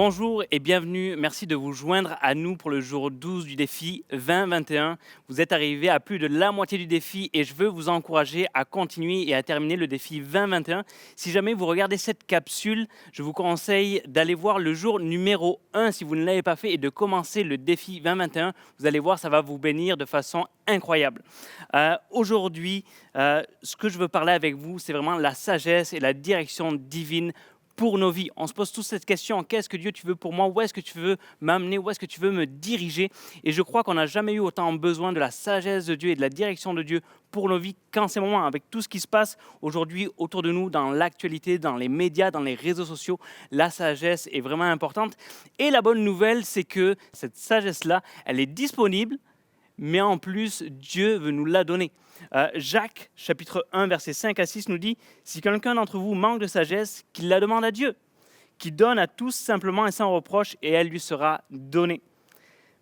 Bonjour et bienvenue. Merci de vous joindre à nous pour le jour 12 du défi 2021. Vous êtes arrivé à plus de la moitié du défi et je veux vous encourager à continuer et à terminer le défi 2021. Si jamais vous regardez cette capsule, je vous conseille d'aller voir le jour numéro 1 si vous ne l'avez pas fait et de commencer le défi 2021. Vous allez voir, ça va vous bénir de façon incroyable. Aujourd'hui, ce que je veux parler avec vous, c'est vraiment la sagesse et la direction divine pour nos vies. On se pose tous cette question, qu'est-ce que Dieu tu veux pour moi? Où est-ce que tu veux m'amener? Où est-ce que tu veux me diriger? Et je crois qu'on n'a jamais eu autant besoin de la sagesse de Dieu et de la direction de Dieu pour nos vies qu'en ces moments, avec tout ce qui se passe aujourd'hui autour de nous, dans l'actualité, dans les médias, dans les réseaux sociaux. La sagesse est vraiment importante. Et la bonne nouvelle, c'est que cette sagesse-là, elle est disponible, mais en plus, Dieu veut nous la donner. Jacques, chapitre 1, versets 5 à 6 nous dit « Si quelqu'un d'entre vous manque de sagesse, qu'il la demande à Dieu, qui donne à tous simplement et sans reproche, et elle lui sera donnée.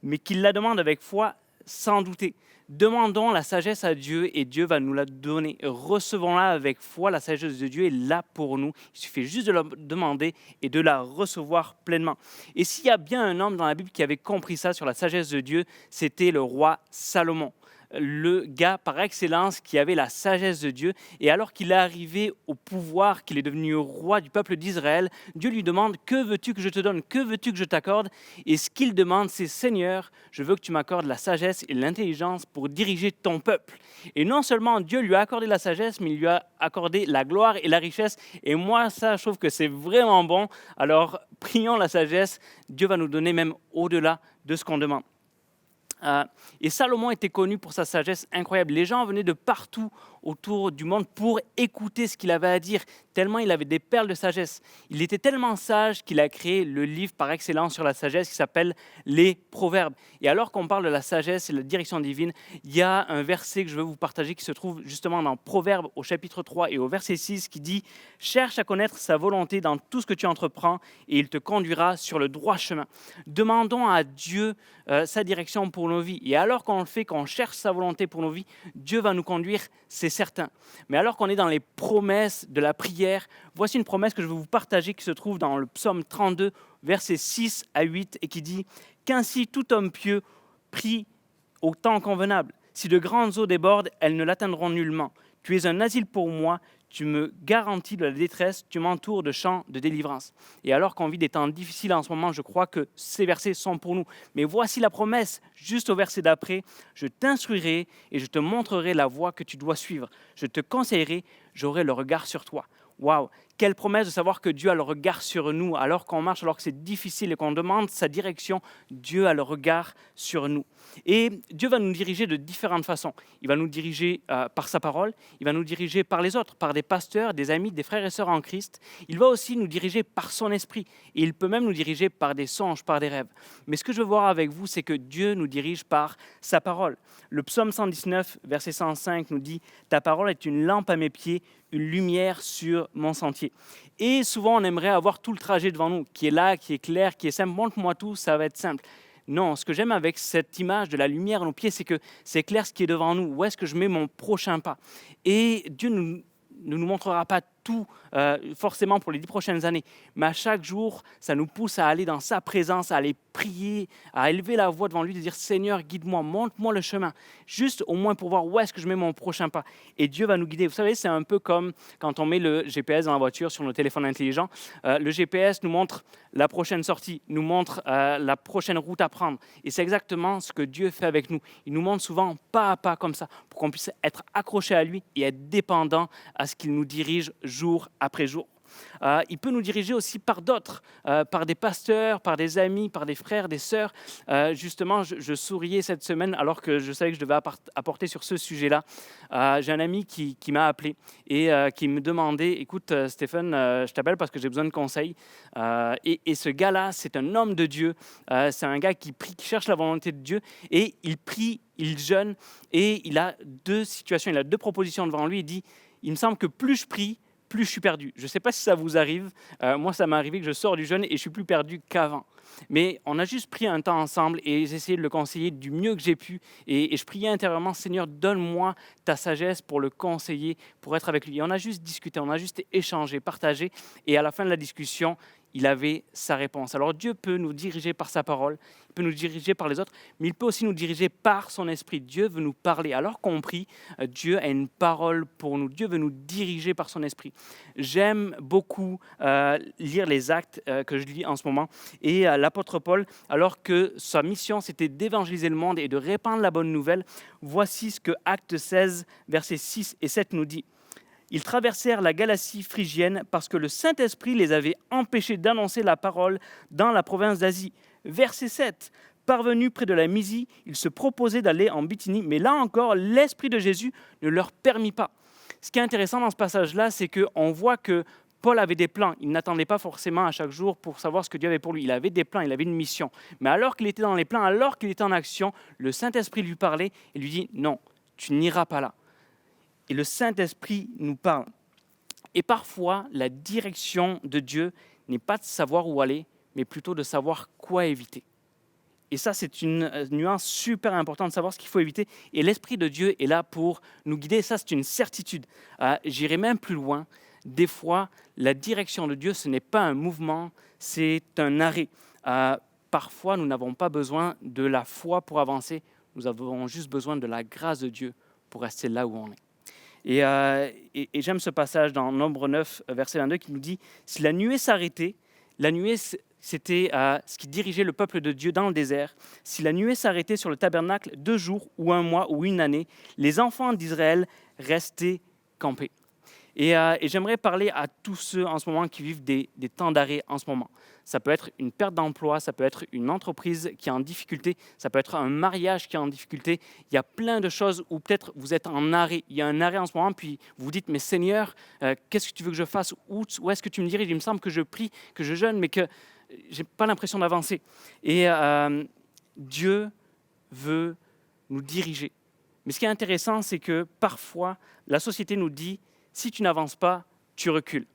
Mais qu'il la demande avec foi, sans douter. Demandons la sagesse à Dieu et Dieu va nous la donner. Recevons-la avec foi, la sagesse de Dieu est là pour nous. Il suffit juste de la demander et de la recevoir pleinement. » Et s'il y a bien un homme dans la Bible qui avait compris ça sur la sagesse de Dieu, c'était le roi Salomon. Le gars par excellence qui avait la sagesse de Dieu. Et alors qu'il est arrivé au pouvoir, qu'il est devenu roi du peuple d'Israël, Dieu lui demande « Que veux-tu que je te donne? Que veux-tu que je t'accorde ?» Et ce qu'il demande, c'est « Seigneur, je veux que tu m'accordes la sagesse et l'intelligence pour diriger ton peuple. » Et non seulement Dieu lui a accordé la sagesse, mais il lui a accordé la gloire et la richesse. Et moi, ça, je trouve que c'est vraiment bon. Alors, prions la sagesse. Dieu va nous donner même au-delà de ce qu'on demande. Et Salomon était connu pour sa sagesse incroyable. Les gens venaient de partout autour du monde pour écouter ce qu'il avait à dire, tellement il avait des perles de sagesse. Il était tellement sage qu'il a créé le livre par excellence sur la sagesse qui s'appelle les Proverbes. Et alors qu'on parle de la sagesse et de la direction divine, il y a un verset que je veux vous partager qui se trouve justement dans Proverbes au chapitre 3 et au verset 6 qui dit « Cherche à connaître sa volonté dans tout ce que tu entreprends et il te conduira sur le droit chemin. » Demandons à Dieu sa direction pour nos vies. Et alors qu'on le fait, qu'on cherche sa volonté pour nos vies, Dieu va nous conduire, c'est certain. Mais alors qu'on est dans les promesses de la prière, voici une promesse que je veux vous partager qui se trouve dans le psaume 32, versets 6 à 8, et qui dit « Qu'ainsi tout homme pieux prie au temps convenable. Si de grandes eaux débordent, elles ne l'atteindront nullement. Tu es un asile pour moi, tu me garantis de la détresse, tu m'entoures de chants de délivrance. » Et alors qu'on vit des temps difficiles en ce moment, je crois que ces versets sont pour nous. Mais voici la promesse, juste au verset d'après. « Je t'instruirai et je te montrerai la voie que tu dois suivre. Je te conseillerai, j'aurai le regard sur toi. » Waouh, quelle promesse de savoir que Dieu a le regard sur nous, alors qu'on marche, alors que c'est difficile et qu'on demande sa direction, Dieu a le regard sur nous. Et Dieu va nous diriger de différentes façons. Il va nous diriger par sa parole, il va nous diriger par les autres, par des pasteurs, des amis, des frères et sœurs en Christ. Il va aussi nous diriger par son esprit et il peut même nous diriger par des songes, par des rêves. Mais ce que je veux voir avec vous, c'est que Dieu nous dirige par sa parole. Le psaume 119, verset 105 nous dit « Ta parole est une lampe à mes pieds, une lumière sur mon sentier. » Et souvent, on aimerait avoir tout le trajet devant nous, qui est là, qui est clair, qui est simple. Montre-moi tout, ça va être simple. Non, ce que j'aime avec cette image de la lumière à nos pieds, c'est que c'est clair ce qui est devant nous. Où est-ce que je mets mon prochain pas? Et Dieu ne nous montrera pas tout forcément pour les 10 prochaines années. Mais à chaque jour, ça nous pousse à aller dans sa présence, à aller prier, à élever la voix devant lui, de dire « Seigneur, guide-moi, montre-moi le chemin. » Juste au moins pour voir où est-ce que je mets mon prochain pas. Et Dieu va nous guider. Vous savez, c'est un peu comme quand on met le GPS dans la voiture sur nos téléphones intelligents. Le GPS nous montre la prochaine sortie, nous montre la prochaine route à prendre. Et c'est exactement ce que Dieu fait avec nous. Il nous montre souvent pas à pas comme ça, pour qu'on puisse être accroché à lui et être dépendant à ce qu'il nous dirige jour après jour. Il peut nous diriger aussi par d'autres, par des pasteurs, par des amis, par des frères, des sœurs. Justement, je souriais cette semaine alors que je savais que je devais apporter sur ce sujet-là. J'ai un ami qui m'a appelé et qui me demandait « Écoute, Stéphane, je t'appelle parce que j'ai besoin de conseils. » Et ce gars-là, c'est un homme de Dieu. C'est un gars qui prie, qui cherche la volonté de Dieu et il prie, il jeûne et il a deux situations, il a deux propositions devant lui. Il dit « Il me semble que plus je prie, plus je suis perdu. » Je ne sais pas si ça vous arrive. Moi, ça m'est arrivé que je sors du jeûne et je suis plus perdu qu'avant. Mais on a juste pris un temps ensemble et j'ai essayé de le conseiller du mieux que j'ai pu. Et je priais intérieurement, Seigneur, donne-moi ta sagesse pour le conseiller, pour être avec lui. Et on a juste discuté, on a juste échangé, partagé. Et à la fin de la discussion, il avait sa réponse. Alors Dieu peut nous diriger par sa parole, il peut nous diriger par les autres, mais il peut aussi nous diriger par son esprit. Dieu veut nous parler. Alors qu'on prie, Dieu a une parole pour nous. Dieu veut nous diriger par son esprit. J'aime beaucoup lire les actes que je lis en ce moment. Et l'apôtre Paul, alors que sa mission, c'était d'évangéliser le monde et de répandre la bonne nouvelle, voici ce que Actes 16, versets 6 et 7 nous dit. Ils traversèrent la Galatie phrygienne parce que le Saint-Esprit les avait empêchés d'annoncer la parole dans la province d'Asie. Verset 7. Parvenus près de la Mysie, ils se proposaient d'aller en Bithynie, mais là encore, l'Esprit de Jésus ne leur permit pas. Ce qui est intéressant dans ce passage-là, c'est qu'on voit que Paul avait des plans. Il n'attendait pas forcément à chaque jour pour savoir ce que Dieu avait pour lui. Il avait des plans, il avait une mission. Mais alors qu'il était dans les plans, alors qu'il était en action, le Saint-Esprit lui parlait et lui dit « Non, tu n'iras pas là ». Et le Saint-Esprit nous parle. Et parfois, la direction de Dieu n'est pas de savoir où aller, mais plutôt de savoir quoi éviter. Et ça, c'est une nuance super importante de savoir ce qu'il faut éviter. Et l'Esprit de Dieu est là pour nous guider. Ça, c'est une certitude. J'irai même plus loin. Des fois, la direction de Dieu, ce n'est pas un mouvement, c'est un arrêt. Parfois, nous n'avons pas besoin de la foi pour avancer. Nous avons juste besoin de la grâce de Dieu pour rester là où on est. Et j'aime ce passage dans Nombre 9, verset 22, qui nous dit « Si la nuée s'arrêtait », la nuée, c'était ce qui dirigeait le peuple de Dieu dans le désert. Si la nuée s'arrêtait sur le tabernacle 2 jours ou 1 mois ou 1 année, les enfants d'Israël restaient campés. Et j'aimerais parler à tous ceux en ce moment qui vivent des temps d'arrêt en ce moment. Ça peut être une perte d'emploi, ça peut être une entreprise qui est en difficulté, ça peut être un mariage qui est en difficulté. Il y a plein de choses où peut-être vous êtes en arrêt. Il y a un arrêt en ce moment, puis vous vous dites, mais Seigneur, qu'est-ce que tu veux que je fasse? Où est-ce que tu me diriges? Il me semble que je prie, que je jeûne, mais que je n'ai pas l'impression d'avancer. Et Dieu veut nous diriger. Mais ce qui est intéressant, c'est que parfois, la société nous dit, si tu n'avances pas, tu recules.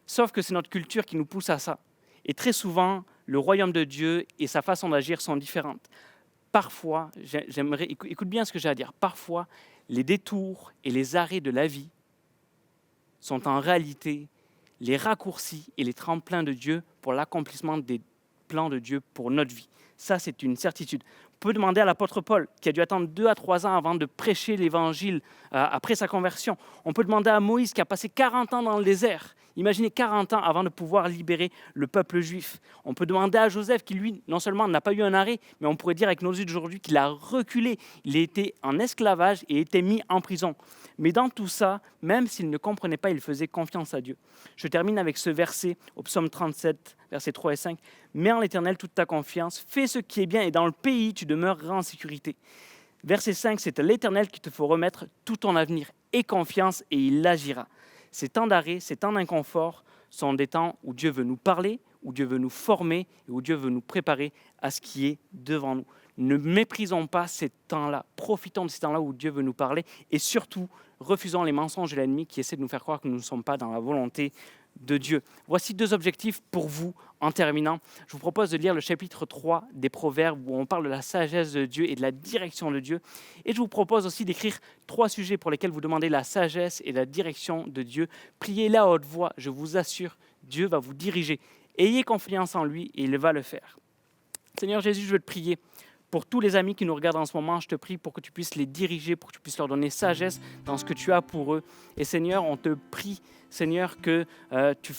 Sauf que c'est notre culture qui nous pousse à ça. Et très souvent, le royaume de Dieu et sa façon d'agir sont différentes. Parfois, écoute bien ce que j'ai à dire, parfois, les détours et les arrêts de la vie sont en réalité les raccourcis et les tremplins de Dieu pour l'accomplissement des plans de Dieu pour notre vie. Ça, c'est une certitude. On peut demander à l'apôtre Paul, qui a dû attendre 2 à 3 ans avant de prêcher l'évangile après sa conversion. On peut demander à Moïse, qui a passé 40 ans dans le désert. Imaginez 40 ans avant de pouvoir libérer le peuple juif. On peut demander à Joseph, qui lui, non seulement n'a pas eu un arrêt, mais on pourrait dire avec nos yeux d'aujourd'hui qu'il a reculé. Il a été en esclavage et été mis en prison. Mais dans tout ça, même s'il ne comprenait pas, il faisait confiance à Dieu. Je termine avec ce verset au psaume 37, versets 3 et 5. « Mets en l'Éternel toute ta confiance, fais ce qui est bien et dans le pays, tu demeureras en sécurité. » Verset 5, c'est à l'Éternel qu'il te faut remettre tout ton avenir et confiance et il agira. Ces temps d'arrêt, ces temps d'inconfort sont des temps où Dieu veut nous parler, où Dieu veut nous former et où Dieu veut nous préparer à ce qui est devant nous. Ne méprisons pas ces temps-là, profitons de ces temps-là où Dieu veut nous parler et surtout, refusons les mensonges de l'ennemi qui essaie de nous faire croire que nous ne sommes pas dans la volonté de Dieu. Voici 2 objectifs pour vous en terminant. Je vous propose de lire le chapitre 3 des Proverbes où on parle de la sagesse de Dieu et de la direction de Dieu. Et je vous propose aussi d'écrire 3 sujets pour lesquels vous demandez la sagesse et la direction de Dieu. Priez-les à haute voix, je vous assure, Dieu va vous diriger. Ayez confiance en lui et il va le faire. Seigneur Jésus, je veux te prier. Pour tous les amis qui nous regardent en ce moment, je te prie pour que tu puisses les diriger, pour que tu puisses leur donner sagesse dans ce que tu as pour eux. Et Seigneur, on te prie, Seigneur, que tu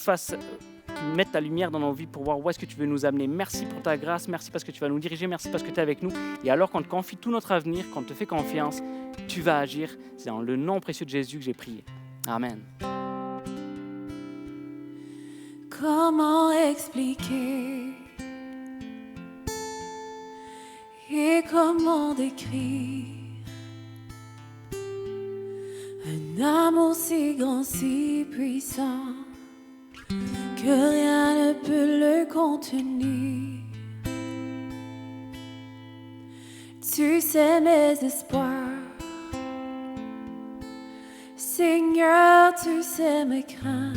mettes ta lumière dans nos vies pour voir où est-ce que tu veux nous amener. Merci pour ta grâce, merci parce que tu vas nous diriger, merci parce que tu es avec nous. Et alors qu'on te confie tout notre avenir, qu'on te fait confiance, tu vas agir. C'est dans le nom précieux de Jésus que j'ai prié. Amen. Comment expliquer et comment décrire un amour si grand, si puissant que rien ne peut le contenir. Tu sais mes espoirs, Seigneur, tu sais mes craintes.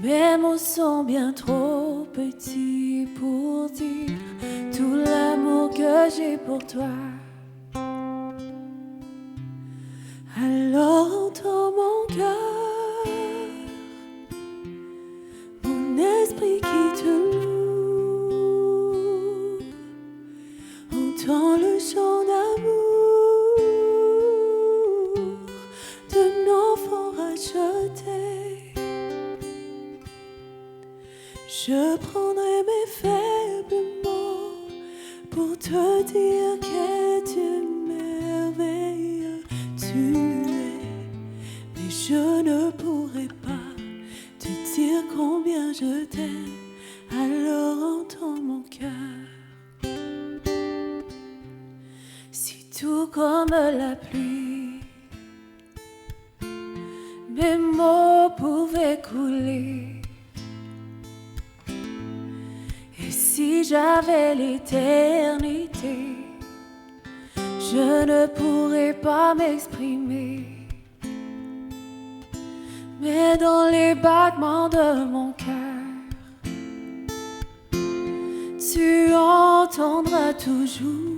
Mes mots sont bien trop petits pour dire tout l'amour que j'ai pour toi. Alors entends mon cœur Entends le chant d'amour d'un enfant racheté. Je prendrai mes faibles mots pour te dire que tu merveilleux tu es. Mais je ne pourrai pas te dire combien je t'aime. Alors entends mon cœur. Si tout comme la pluie, mes mots pouvaient couler, et si j'avais l'éternité, je ne pourrais pas m'exprimer. Mais dans les battements de mon cœur, tu entendras toujours.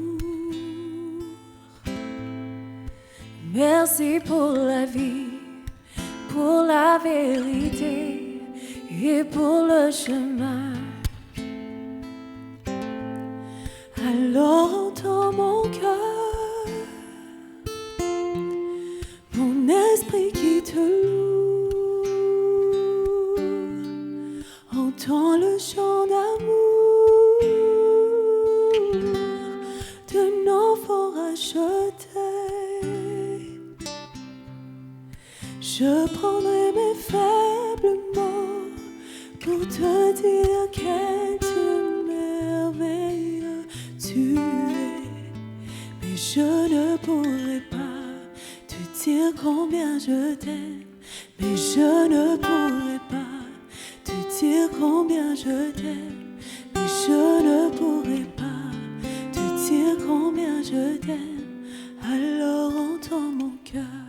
Merci pour la vie, pour la vérité et pour le chemin. Alors entends mon cœur, mon esprit qui te loue. Entends le chant d'amour d'un enfant racheté. Je prendrai mes faibles mots pour te dire quel merveilleux tu es. Mais je ne pourrai pas te dire combien je t'aime. Mais je ne pourrai pas te dire combien je t'aime. Mais je ne pourrai pas te dire combien je t'aime. Alors entends mon cœur.